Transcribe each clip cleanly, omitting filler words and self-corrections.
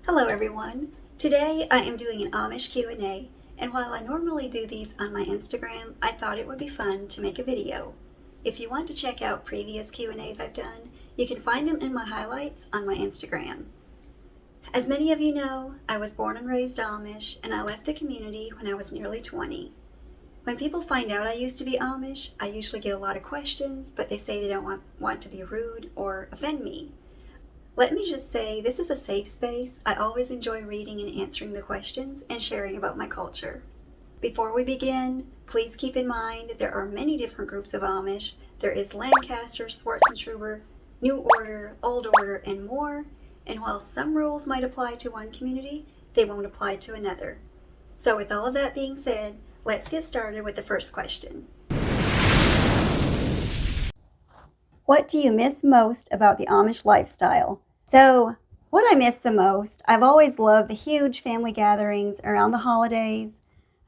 Hello everyone. Today I am doing an Amish Q&A, and while I normally do these on my Instagram, I thought it would be fun to make a video. If you want to check out previous Q&As I've done, you can find them in my highlights on my Instagram. As many of you know, I was born and raised Amish, and I left the community when I was nearly 20. When people find out I used to be Amish, I usually get a lot of questions, but they say they don't want to be rude or offend me. Let me just say, this is a safe space. I always enjoy reading and answering the questions and sharing about my culture. Before we begin, please keep in mind there are many different groups of Amish. There is Lancaster, Schwarzenstruber, New Order, Old Order, and more. And while some rules might apply to one community, they won't apply to another. So with all of that being said, let's get started with the first question. What do you miss most about the Amish lifestyle? So, what I miss the most, I've always loved the huge family gatherings around the holidays.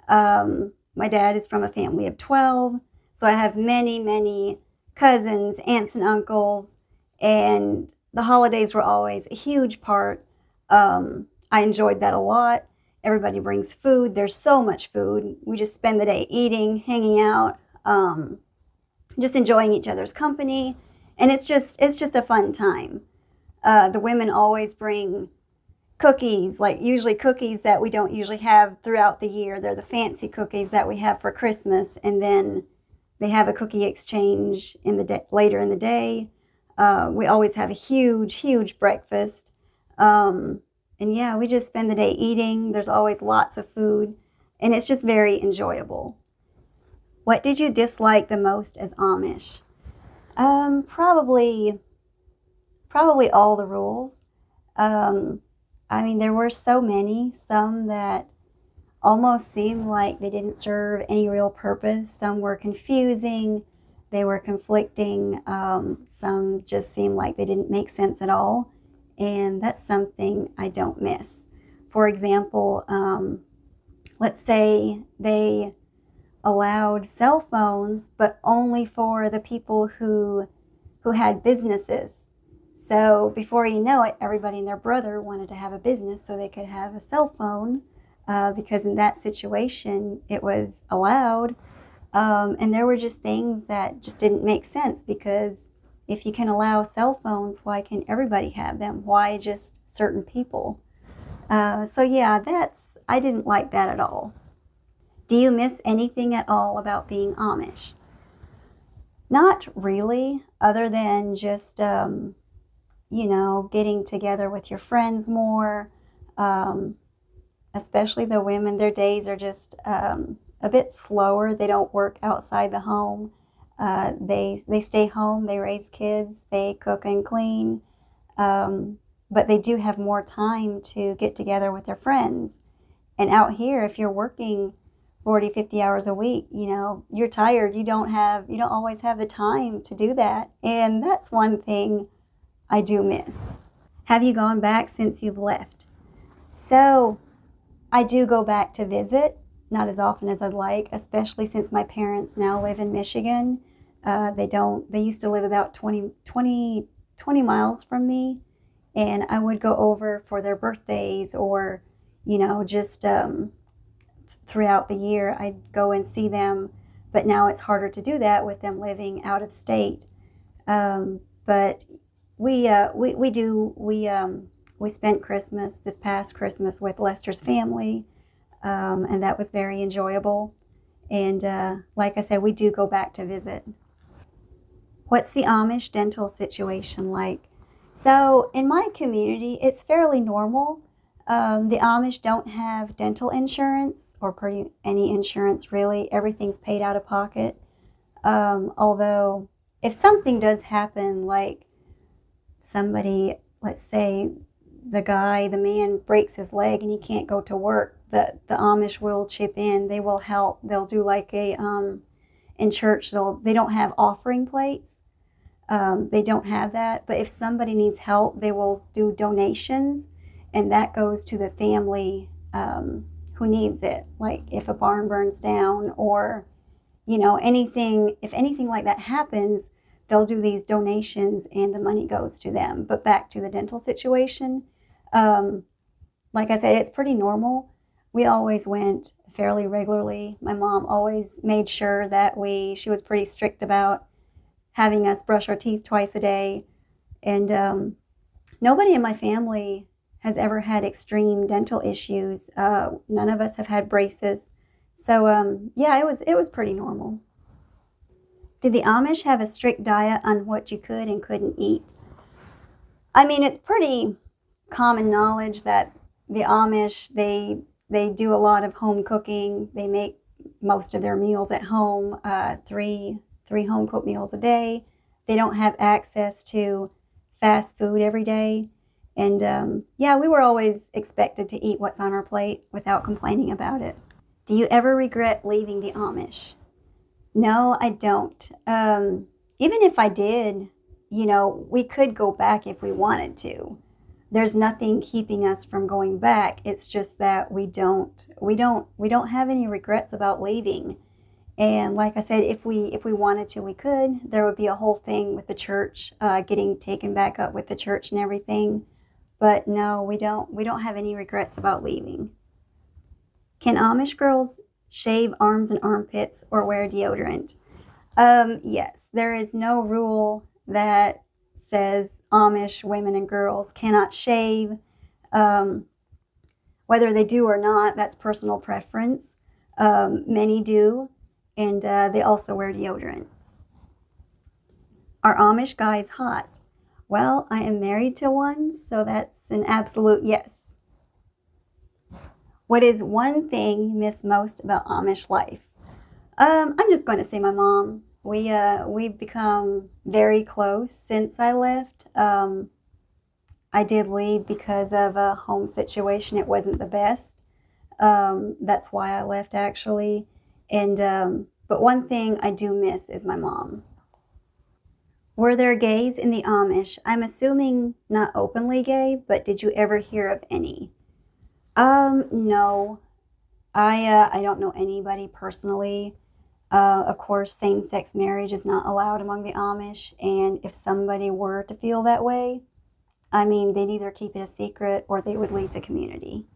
My dad is from a family of 12, so I have many cousins, aunts, and uncles, and the holidays were always a huge part. I enjoyed that a lot. Everybody brings food. There's so much food. We just spend the day eating, hanging out, just enjoying each other's company, and it's just a fun time. The women always bring cookies, like usually cookies that we don't usually have throughout the year. They're the fancy cookies that we have for Christmas, and then they have a cookie exchange in the later in the day. We always have a huge breakfast, and yeah, we just spend the day eating. There's always lots of food, and it's just very enjoyable. What did you dislike the most as Amish? Probably all the rules. I mean, there were so many, some that almost seemed like they didn't serve any real purpose. Some were confusing, they were conflicting, some just seemed like they didn't make sense at all, and that's something I don't miss. For example, let's say they allowed cell phones, but only for the people who had businesses. So before you know it, everybody and their brother wanted to have a business so they could have a cell phone, because in that situation it was allowed. And there were just things that just didn't make sense, because if you can allow cell phones, why can everybody have them? Why just certain people? So yeah, I didn't like that at all. Do you miss anything at all about being Amish? Not really, other than just, getting together with your friends more, especially the women. Their days are just a bit slower. They don't work outside the home. They stay home, they raise kids, they cook and clean, but they do have more time to get together with their friends. And out here, if you're working 40, 50 hours a week, you're tired. You don't always have the time to do that. And that's one thing I do miss. Have you gone back since you've left? So I do go back to visit, not as often as I'd like, especially since my parents now live in Michigan. They used to live about 20 miles from me, and I would go over for their birthdays, or, just throughout the year I'd go and see them. But now it's harder to do that with them living out of state. But we spent this past Christmas with Lester's family, and that was very enjoyable. And like I said, we do go back to visit. What's the Amish dental situation like? So in my community, it's fairly normal. The Amish don't have dental insurance, or any insurance really. Everything's paid out of pocket. Although if something does happen, like somebody, let's say the man breaks his leg and he can't go to work, the Amish will chip in. They will help. They'll do like in church, they don't have offering plates. They don't have that. But if somebody needs help, they will do donations, and that goes to the family who needs it. Like if a barn burns down, or if anything like that happens, they'll do these donations and the money goes to them. But back to the dental situation, like I said, it's pretty normal. We always went fairly regularly. My mom always made sure that she was pretty strict about having us brush our teeth twice a day. And nobody in my family has ever had extreme dental issues. None of us have had braces. So yeah, it was pretty normal. Did the Amish have a strict diet on what you could and couldn't eat? I mean, it's pretty common knowledge that the Amish they do a lot of home cooking. They make most of their meals at home, three home cooked meals a day. They don't have access to fast food every day, and yeah, we were always expected to eat what's on our plate without complaining about it. Do you ever regret leaving the Amish? No, I don't. Even if I did, we could go back if we wanted to. There's nothing keeping us from going back. It's just that we don't have any regrets about leaving. And like I said, if we wanted to, we could. There would be a whole thing with the church, getting taken back up with the church and everything. But no, we don't have any regrets about leaving. Can Amish girls shave arms and armpits or wear deodorant? Yes, there is no rule that says Amish women and girls cannot shave. Um, Whether they do or not, that's personal preference. Many do, and they also wear deodorant. Are Amish guys hot? Well, I am married to one, so that's an absolute yes. What is one thing you miss most about Amish life? I'm just going to say my mom. We've become very close since I left. I did leave because of a home situation. It wasn't the best. That's why I left actually. And but one thing I do miss is my mom. Were there gays in the Amish? I'm assuming not openly gay, but did you ever hear of any? No. I don't know anybody personally. Of course, same-sex marriage is not allowed among the Amish, and if somebody were to feel that way, I mean, they'd either keep it a secret or they would leave the community.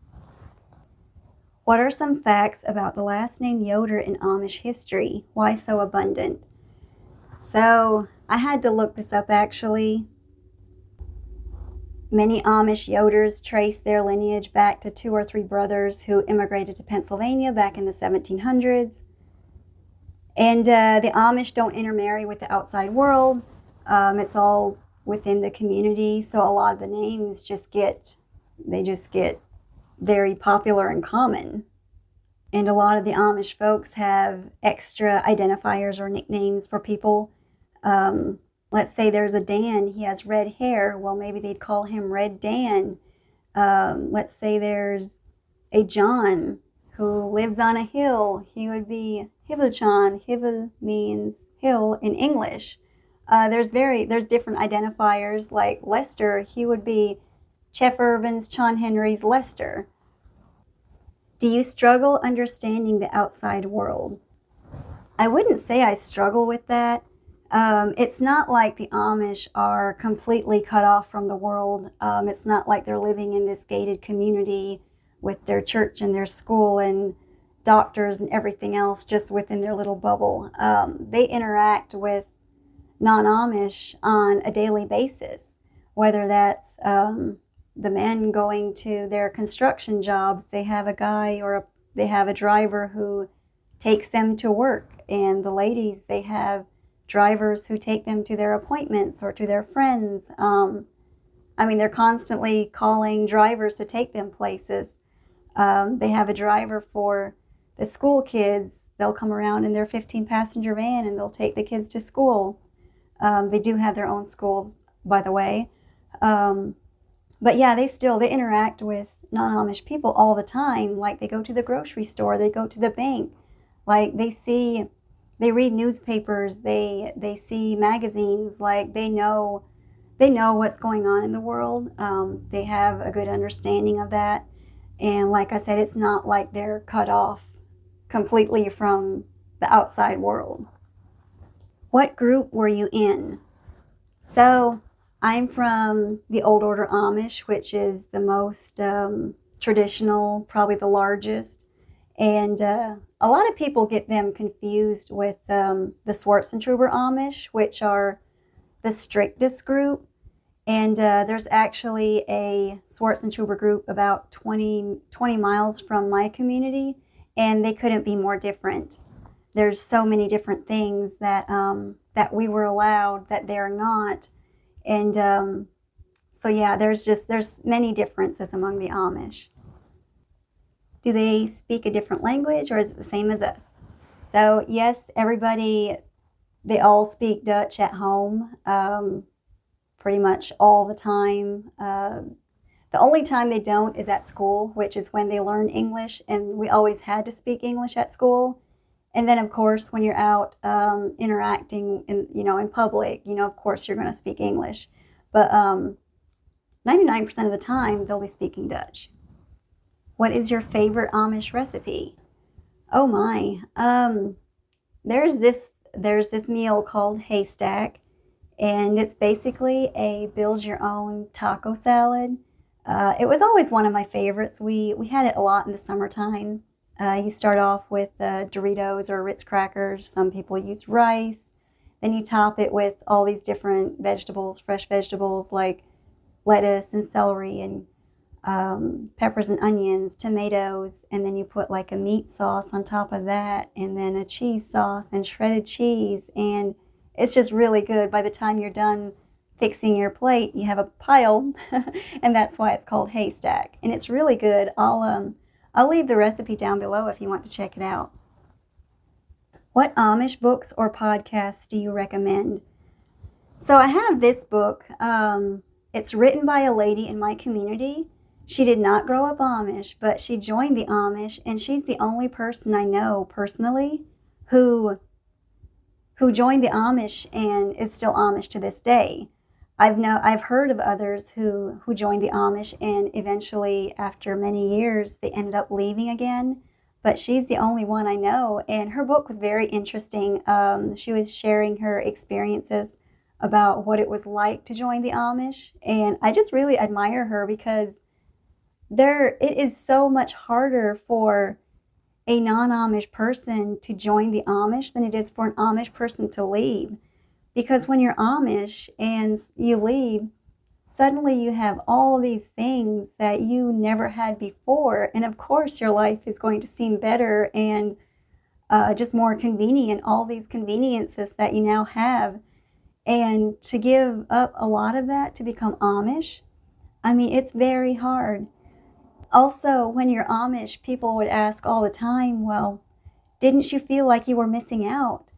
What are some facts about the last name Yoder in Amish history? Why so abundant? So, I had to look this up actually. Many Amish Yoders trace their lineage back to two or three brothers who immigrated to Pennsylvania back in the 1700s. And the Amish don't intermarry with the outside world. It's all within the community, so a lot of the names they just get very popular and common. And a lot of the Amish folks have extra identifiers or nicknames for people. Let's say there's a Dan, he has red hair. Well, maybe they'd call him Red Dan. Let's say there's a John who lives on a hill. He would be Hivachan. Hiva means hill in English. There's different identifiers like Lester. He would be Chef Irvin's John Henry's Lester. Do you struggle understanding the outside world? I wouldn't say I struggle with that. It's not like the Amish are completely cut off from the world. It's not like they're living in this gated community with their church and their school and doctors and everything else just within their little bubble. They interact with non-Amish on a daily basis, whether that's the men going to their construction jobs. They have a guy they have a driver who takes them to work, and the ladies, they have drivers who take them to their appointments or to their friends. I mean, they're constantly calling drivers to take them places. They have a driver for the school kids. They'll come around in their 15-passenger van and they'll take the kids to school. They do have their own schools, by the way. But yeah, they interact with non-Amish people all the time. Like, they go to the grocery store, they go to the bank. Like, they read newspapers, they see magazines. Like, they know what's going on in the world. They have a good understanding of that. And like I said, it's not like they're cut off completely from the outside world. What group were you in? So I'm from the Old Order Amish, which is the most traditional, probably the largest. And a lot of people get them confused with the Schwarzentruber Amish, which are the strictest group. And there's actually a Schwarzentruber group about 20 miles from my community, and they couldn't be more different. There's so many different things that we were allowed that they're not. And so yeah, there's many differences among the Amish. Do they speak a different language, or is it the same as us? So yes, everybody, they all speak Dutch at home, pretty much all the time. The only time they don't is at school, which is when they learn English, and we always had to speak English at school. And then, of course, when you're out interacting in public, of course you're going to speak English. But 99% of the time, they'll be speaking Dutch. What is your favorite Amish recipe? Oh my. There's this meal called Haystack, and it's basically a build your own taco salad. It was always one of my favorites. We had it a lot in the summertime. You start off with Doritos or Ritz crackers. Some people use rice. Then you top it with all these different vegetables, fresh vegetables like lettuce and celery and peppers and onions, tomatoes, and then you put like a meat sauce on top of that, and then a cheese sauce and shredded cheese, and it's just really good. By the time you're done fixing your plate, you have a pile, and that's why it's called Haystack, and it's really good. I'll leave the recipe down below if you want to check it out. What Amish books or podcasts do you recommend? So I have this book. It's written by a lady in my community. She did not grow up Amish, but she joined the Amish, and she's the only person I know personally who joined the Amish and is still Amish to this day. I've heard of others who joined the Amish, and eventually after many years they ended up leaving again, but she's the only one I know, and her book was very interesting. She was sharing her experiences about what it was like to join the Amish, and I just really admire her because it is so much harder for a non-Amish person to join the Amish than it is for an Amish person to leave. Because when you're Amish and you leave, suddenly you have all these things that you never had before. And of course, your life is going to seem better and just more convenient, all these conveniences that you now have. And to give up a lot of that to become Amish, I mean, it's very hard. Also, when you're Amish, people would ask all the time, well, didn't you feel like you were missing out?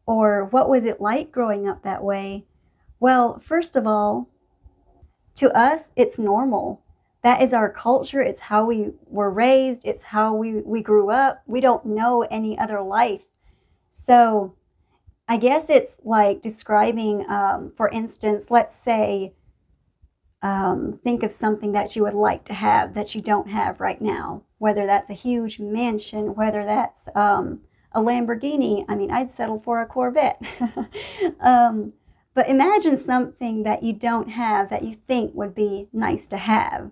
Or what was it like growing up that way? Well, first of all, to us, it's normal. That is our culture. It's how we were raised. It's how we grew up. We don't know any other life. So I guess it's like describing, for instance, let's say, think of something that you would like to have that you don't have right now, whether that's a huge mansion, whether that's a Lamborghini. I mean, I'd settle for a Corvette. But imagine something that you don't have that you think would be nice to have.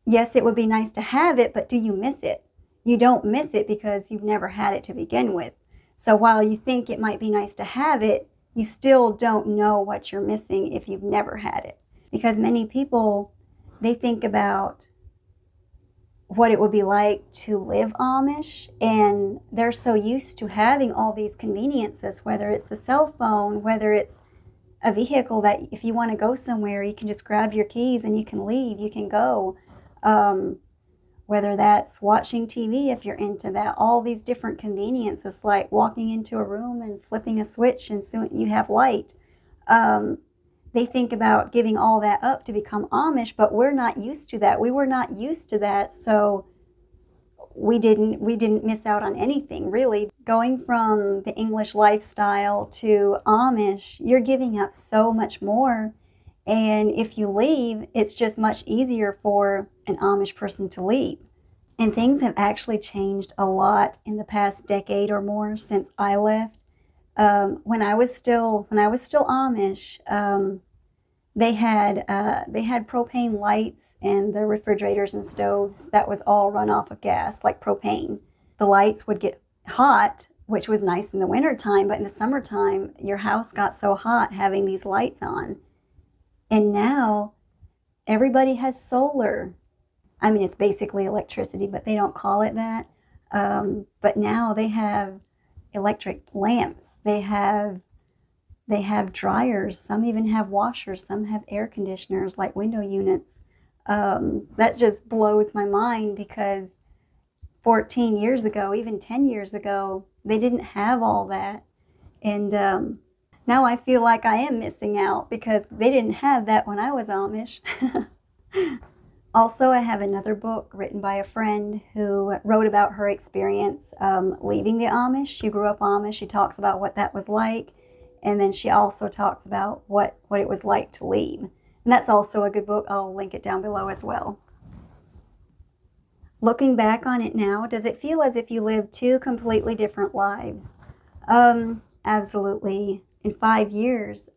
Yes, it would be nice to have it, but do you miss it? You don't miss it because you've never had it to begin with. So while you think it might be nice to have it, you still don't know what you're missing if you've never had it. Because many people, they think about what it would be like to live Amish, and they're so used to having all these conveniences, whether it's a cell phone, whether it's a vehicle that if you want to go somewhere, you can just grab your keys and you can leave, you can go. Whether that's watching TV, if you're into that, all these different conveniences, like walking into a room and flipping a switch and soon you have light. They think about giving all that up to become Amish, but we're not used to that. We were not used to that, so we didn't miss out on anything, really. Going from the English lifestyle to Amish, you're giving up so much more. And if you leave, it's just much easier for an Amish person to leave. And things have actually changed a lot in the past decade or more since I left. When I was still Amish, They had propane lights, and the refrigerators and stoves, that was all run off of gas, like propane. The lights would get hot, which was nice in the wintertime, but in the summertime, your house got so hot having these lights on. And now everybody has solar. I mean, it's basically electricity, but they don't call it that. But now they have electric lamps. They have dryers. Some even have washers. Some have air conditioners, like window units. That just blows my mind because 14 years ago, even 10 years ago, they didn't have all that. And now I feel like I am missing out because they didn't have that when I was Amish. Also, I have another book written by a friend who wrote about her experience leaving the Amish. She grew up Amish. She talks about what that was like. And then she also talks about what it was like to leave. And that's also a good book. I'll link it down below as well. Looking back on it now, does it feel as if you lived two completely different lives? Absolutely. In 5 years,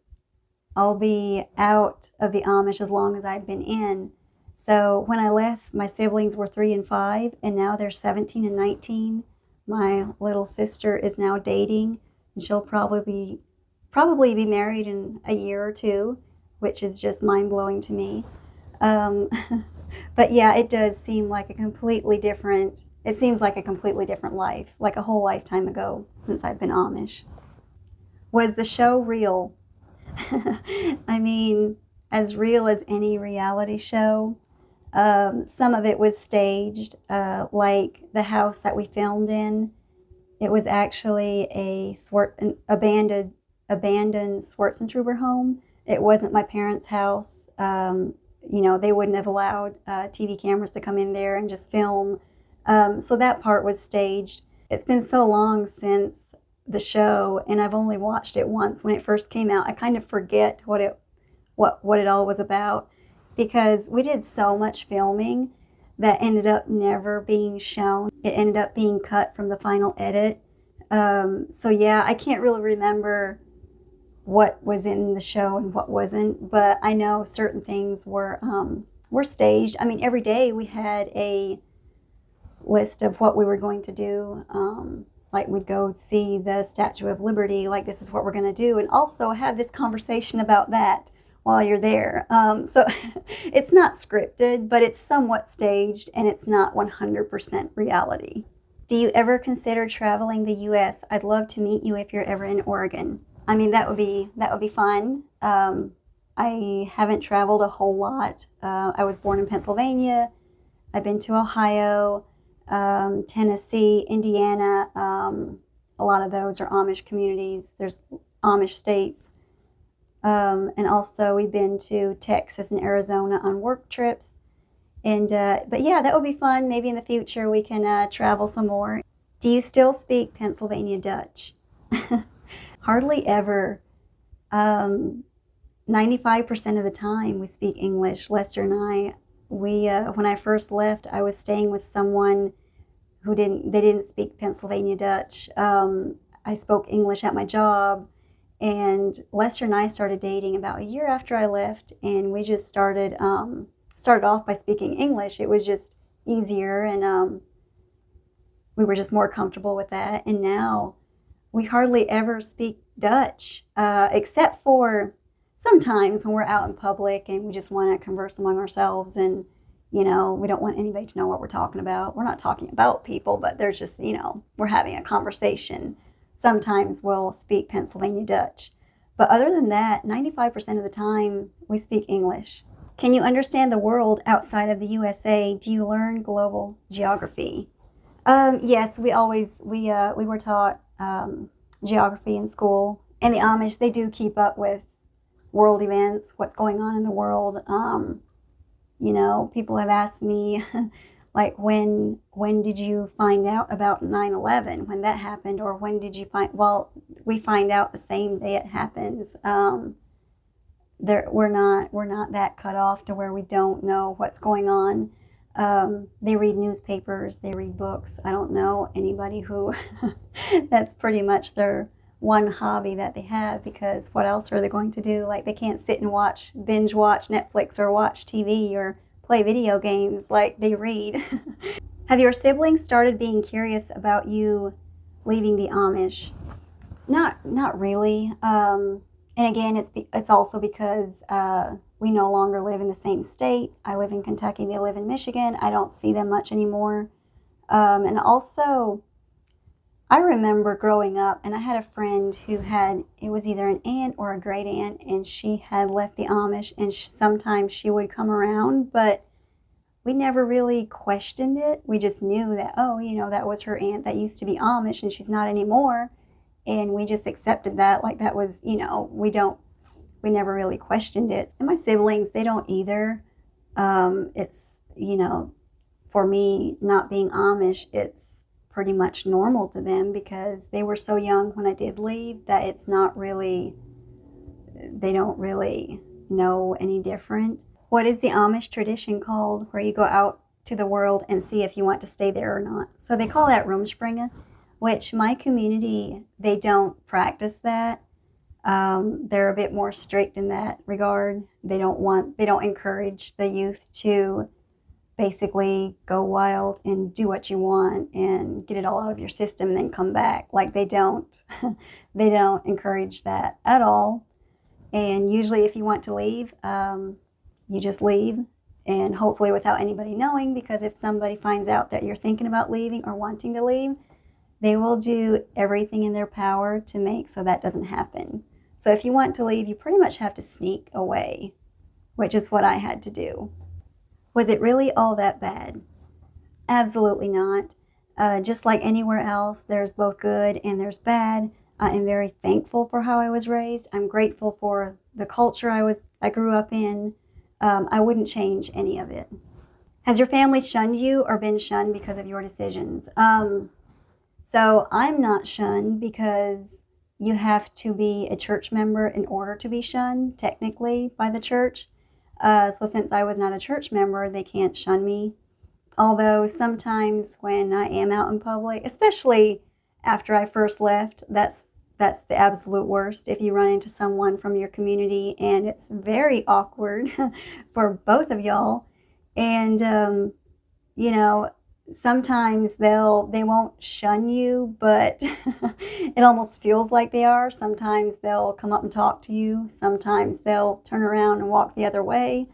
I'll be out of the Amish as long as I've been in. So when I left, my siblings were 3 and 5, and now they're 17 and 19. My little sister is now dating, and she'll probably be married in a year or two, which is just mind-blowing to me. Um, but yeah, it does seem like it seems like a completely different life, like a whole lifetime ago since I've been Amish. Was the show real? I mean, as real as any reality show. Some of it was staged, like the house that we filmed in. It was actually an abandoned Schwarzenegger home. It wasn't my parents' house. They wouldn't have allowed TV cameras to come in there and just film. So that part was staged. It's been so long since the show, and I've only watched it once when it first came out. I kind of forget what it all was about because we did so much filming that ended up never being shown. It ended up being cut from the final edit. So yeah, I can't really remember what was in the show and what wasn't, but I know certain things were staged. I mean, every day we had a list of what we were going to do. Like we'd go see the Statue of Liberty, like this is what we're going to do, and also have this conversation about that while you're there. So it's not scripted, but it's somewhat staged, and it's not 100% reality. Do you ever consider traveling the U.S.? I'd love to meet you if you're ever in Oregon. I mean, that would be fun. I haven't traveled a whole lot. I was born in Pennsylvania. I've been to Ohio, Tennessee, Indiana. A lot of those are Amish communities. There's Amish states. And also we've been to Texas and Arizona on work trips. And but yeah, that would be fun. Maybe in the future we can travel some more. Do you still speak Pennsylvania Dutch? Hardly ever. 95% of the time we speak English. Lester and I, when I first left, I was staying with someone they didn't speak Pennsylvania Dutch. I spoke English at my job, and Lester and I started dating about a year after I left, and we just started off by speaking English. It was just easier, and we were just more comfortable with that. And now we hardly ever speak Dutch, except for sometimes when we're out in public and we just want to converse among ourselves, and we don't want anybody to know what we're talking about. We're not talking about people, but there's just, we're having a conversation. Sometimes we'll speak Pennsylvania Dutch. But other than that, 95% of the time we speak English. Can you understand the world outside of the USA? Do you learn global geography? Yes, we were taught geography in school. And the Amish, they do keep up with world events, what's going on in the world. People have asked me, like, when did you find out about 9/11, when that happened, or when did you well, we find out the same day it happens. We're not that cut off to where we don't know what's going on. They read newspapers, they read books. I don't know anybody who that's pretty much their one hobby that they have, because what else are they going to do? Like, they can't sit and binge watch Netflix or watch TV or play video games. Like, they read. Have your siblings started being curious about you leaving the Amish? Not really. And again, it's also because we no longer live in the same state. I live in Kentucky. They live in Michigan. I don't see them much anymore. And also, I remember growing up, and I had a friend who it was either an aunt or a great aunt, and she had left the Amish, and sometimes she would come around, but we never really questioned it. We just knew that, oh, that was her aunt that used to be Amish, and she's not anymore. And we just accepted that, like that was, we never really questioned it. And my siblings, they don't either. It's, for me, not being Amish, it's pretty much normal to them because they were so young when I did leave that it's not really, they don't really know any different. What is the Amish tradition called where you go out to the world and see if you want to stay there or not? So they call that Rumspringa, which my community, they don't practice that. They're a bit more strict in that regard. They don't encourage the youth to basically go wild and do what you want and get it all out of your system and then come back. Like, they don't encourage that at all. And usually if you want to leave, you just leave, and hopefully without anybody knowing, because if somebody finds out that you're thinking about leaving or wanting to leave, they will do everything in their power to make so that doesn't happen. So if you want to leave, you pretty much have to sneak away, which is what I had to do. Was it really all that bad? Absolutely not. Just like anywhere else, there's both good and there's bad. I am very thankful for how I was raised. I'm grateful for the culture I grew up in. I wouldn't change any of it. Has your family shunned you or been shunned because of your decisions? So I'm not shunned because you have to be a church member in order to be shunned, technically, by the church. So since I was not a church member, they can't shun me. Although sometimes when I am out in public, especially after I first left, that's the absolute worst. If you run into someone from your community, and it's very awkward for both of y'all. And, sometimes they won't shun you, but it almost feels like they are. Sometimes they'll come up and talk to you. Sometimes they'll turn around and walk the other way.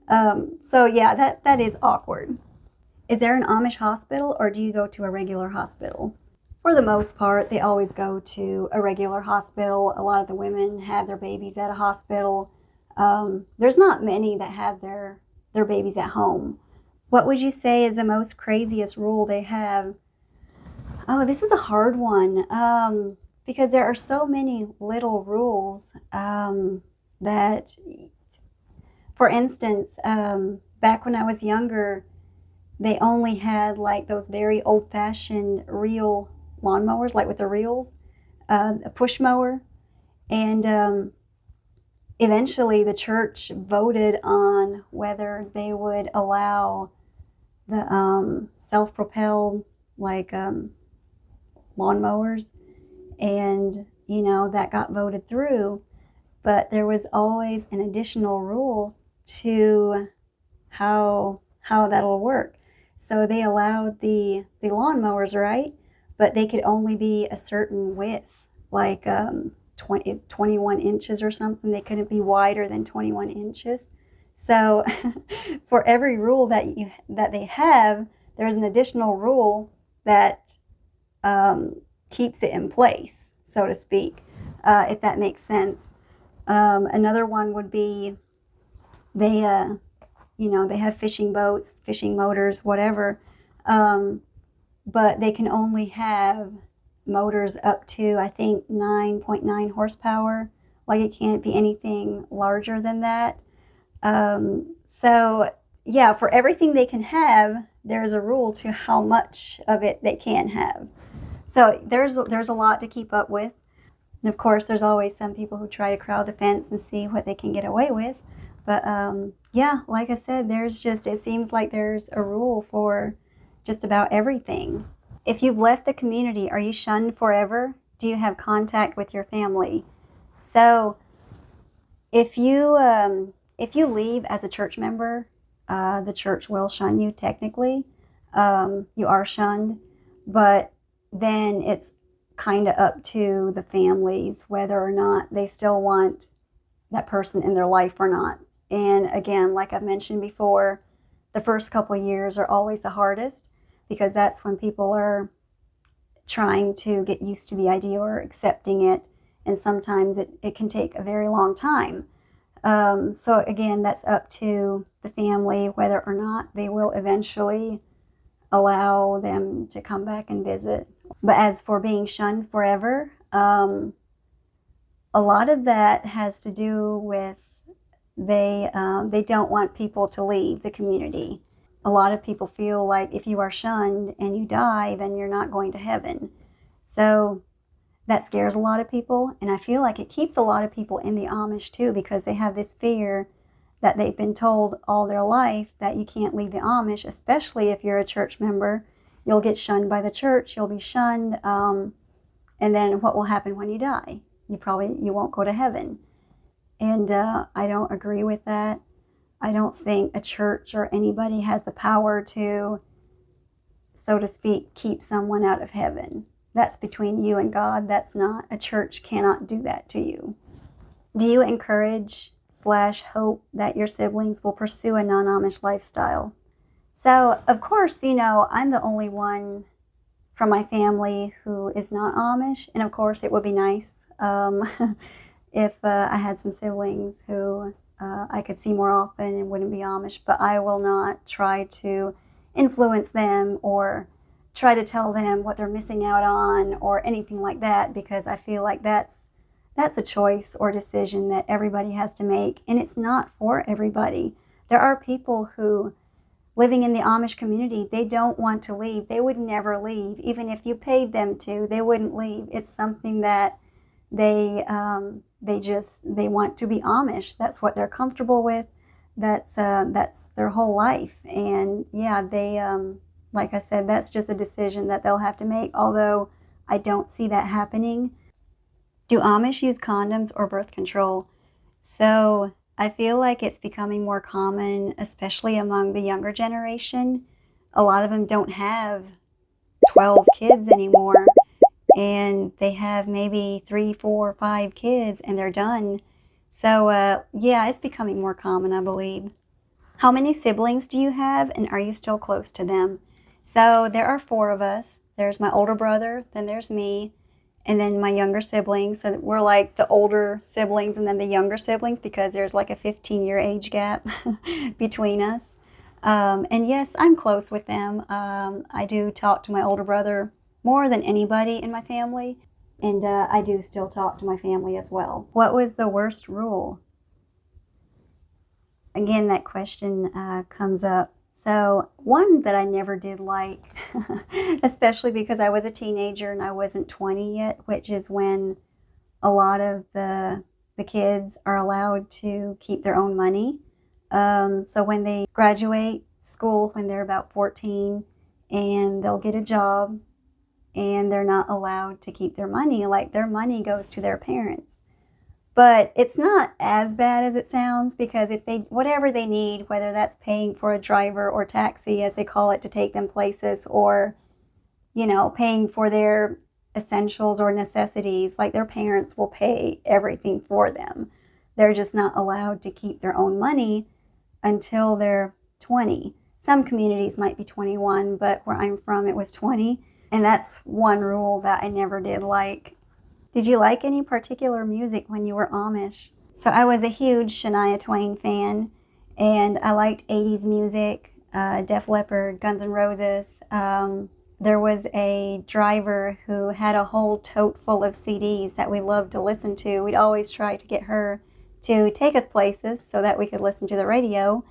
So yeah, that is awkward. Is there an Amish hospital, or do you go to a regular hospital? For the most part, they always go to a regular hospital. A lot of the women have their babies at a hospital. There's not many that have their babies at home. What would you say is the most craziest rule they have? Oh, this is a hard one because there are so many little rules that, for instance, back when I was younger, they only had like those very old-fashioned reel lawnmowers, like with the reels, a push mower. And eventually the church voted on whether they would allow the self-propelled like lawnmowers, and that got voted through. But there was always an additional rule to how that'll work. So they allowed the lawnmowers, right? But they could only be a certain width, like 21 inches or something. They couldn't be wider than 21 inches. So for every rule that they have, there's an additional rule that keeps it in place, so to speak, if that makes sense. Another one would be they have fishing boats, fishing motors, whatever, but they can only have motors up to, I think, 9.9 horsepower. Like, it can't be anything larger than that. So yeah, for everything they can have, there's a rule to how much of it they can have. So there's a lot to keep up with. And of course, there's always some people who try to crowd the fence and see what they can get away with. But yeah, like I said, it seems like there's a rule for just about everything. If you've left the community, are you shunned forever? Do you have contact with your family? So if you leave as a church member, the church will shun you technically. You are shunned, but then it's kind of up to the families whether or not they still want that person in their life or not. And again, like I've mentioned before, the first couple of years are always the hardest because that's when people are trying to get used to the idea or accepting it. And sometimes it can take a very long time. So again, that's up to the family whether or not they will eventually allow them to come back and visit. But as for being shunned forever, a lot of that has to do with they don't want people to leave the community. A lot of people feel like if you are shunned and you die, then you're not going to heaven. So that scares a lot of people, and I feel like it keeps a lot of people in the Amish too, because they have this fear that they've been told all their life that you can't leave the Amish, especially if you're a church member. You'll get shunned by the church, you'll be shunned, and then what will happen when you die? You won't go to heaven. And I don't agree with that. I don't think a church or anybody has the power to, so to speak, keep someone out of heaven. That's between you and God. That's not, a church cannot do that to you. Do you encourage / hope that your siblings will pursue a non-Amish lifestyle? So, of course, I'm the only one from my family who is not Amish, and of course it would be nice if I had some siblings who I could see more often and wouldn't be Amish, but I will not try to influence them or try to tell them what they're missing out on or anything like that, because I feel like that's a choice or decision that everybody has to make, and it's not for everybody. There are people who, living in the Amish community, they don't want to leave. They would never leave. Even if you paid them to, they wouldn't leave. It's something that they want to be Amish. That's what they're comfortable with. That's their whole life. And yeah, they like I said, that's just a decision that they'll have to make, although I don't see that happening. Do Amish use condoms or birth control? So I feel like it's becoming more common, especially among the younger generation. A lot of them don't have 12 kids anymore, and they have maybe 3, 4, 5 kids, and they're done. So yeah, it's becoming more common, I believe. How many siblings do you have, and are you still close to them? So there are 4 of us. There's my older brother, then there's me, and then my younger siblings. So we're like the older siblings and then the younger siblings, because there's like a 15-year age gap between us. And yes, I'm close with them. I do talk to my older brother more than anybody in my family, and I do still talk to my family as well. What was the worst rule? Again, that question comes up. So one that I never did like, especially because I was a teenager and I wasn't 20 yet, which is when a lot of the kids are allowed to keep their own money. So when they graduate school, when they're about 14, and they'll get a job, and they're not allowed to keep their money, like their money goes to their parents. But it's not as bad as it sounds, because if they, whatever they need, whether that's paying for a driver or taxi, as they call it, to take them places, or, paying for their essentials or necessities, like their parents will pay everything for them. They're just not allowed to keep their own money until they're 20. Some communities might be 21, but where I'm from, it was 20. And that's one rule that I never did like. Did you like any particular music when you were Amish? So I was a huge Shania Twain fan, and I liked 80s music, Def Leppard, Guns N' Roses. There was a driver who had a whole tote full of CDs that we loved to listen to. We'd always try to get her to take us places so that we could listen to the radio.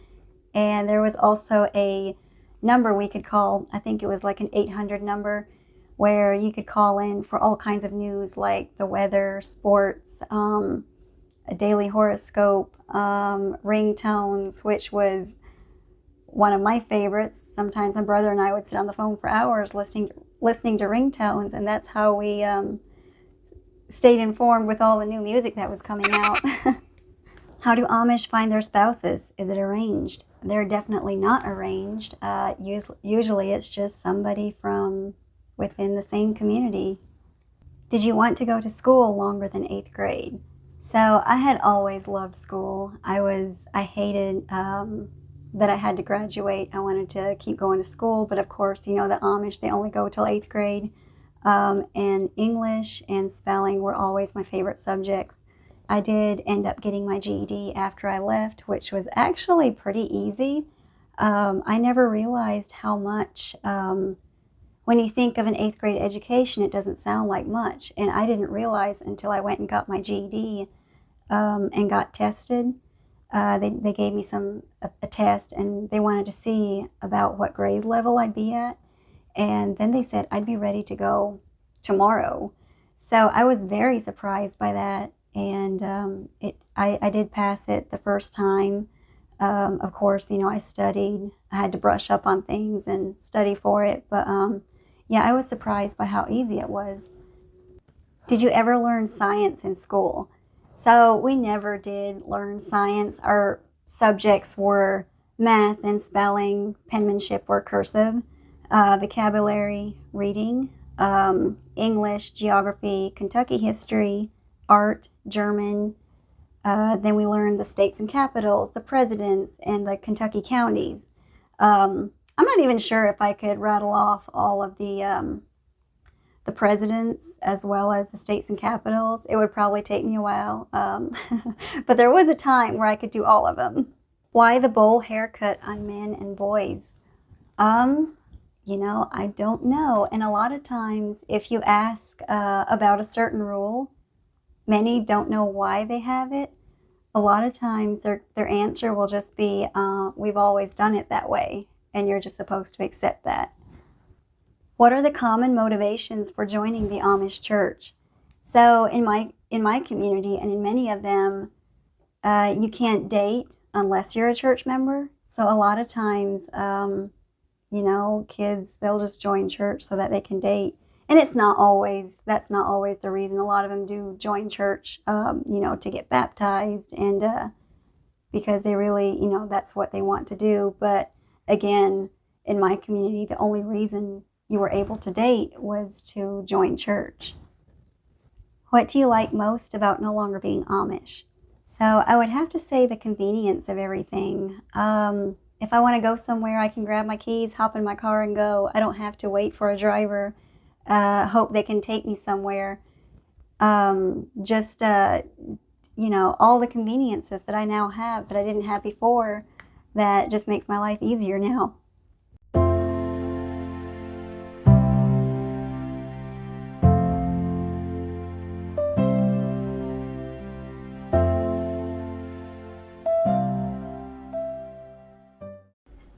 And there was also a number we could call, I think it was like an 800 number, where you could call in for all kinds of news, like the weather, sports, a daily horoscope, ringtones, which was one of my favorites. Sometimes my brother and I would sit on the phone for hours listening to ringtones, and that's how we stayed informed with all the new music that was coming out. How do Amish find their spouses? Is it arranged? They're definitely not arranged. Usually it's just somebody from within the same community. Did you want to go to school longer than 8th grade? So I had always loved school. I hated that I had to graduate. I wanted to keep going to school, but of course, the Amish, they only go till 8th grade. And English and spelling were always my favorite subjects. I did end up getting my GED after I left, which was actually pretty easy. I never realized how much, when you think of an 8th grade education, it doesn't sound like much. And I didn't realize until I went and got my GED and got tested. They gave me a test, and they wanted to see about what grade level I'd be at. And then they said I'd be ready to go tomorrow. So I was very surprised by that. And I did pass it the first time. Of course, I studied. I had to brush up on things and study for it. But yeah, I was surprised by how easy it was. Did you ever learn science in school? So we never did learn science. Our subjects were math and spelling, penmanship or cursive, vocabulary, reading, English, geography, Kentucky history, art, German. Then we learned the states and capitals, the presidents, and the Kentucky counties. I'm not even sure if I could rattle off all of the presidents as well as the states and capitals. It would probably take me a while. But there was a time where I could do all of them. Why the bowl haircut on men and boys? I don't know. And a lot of times, if you ask about a certain rule, many don't know why they have it. A lot of times their answer will just be, we've always done it that way, and you're just supposed to accept that. What are the common motivations for joining the Amish church? So in my community and in many of them, you can't date unless you're a church member. So a lot of times, kids, they'll just join church so that they can date. And that's not always the reason. A lot of them do join church, to get baptized and because they really, that's what they want to do. But again, in my community, the only reason you were able to date was to join church. What do you like most about no longer being Amish? So I would have to say the convenience of everything. If I want to go somewhere, I can grab my keys, hop in my car and go. I don't have to wait for a driver. Hope they can take me somewhere. All the conveniences that I now have that I didn't have before, that just makes my life easier now.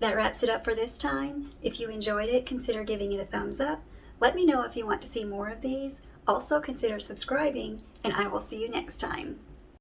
That wraps it up for this time. If you enjoyed it, consider giving it a thumbs up. Let me know if you want to see more of these. Also consider subscribing, and I will see you next time.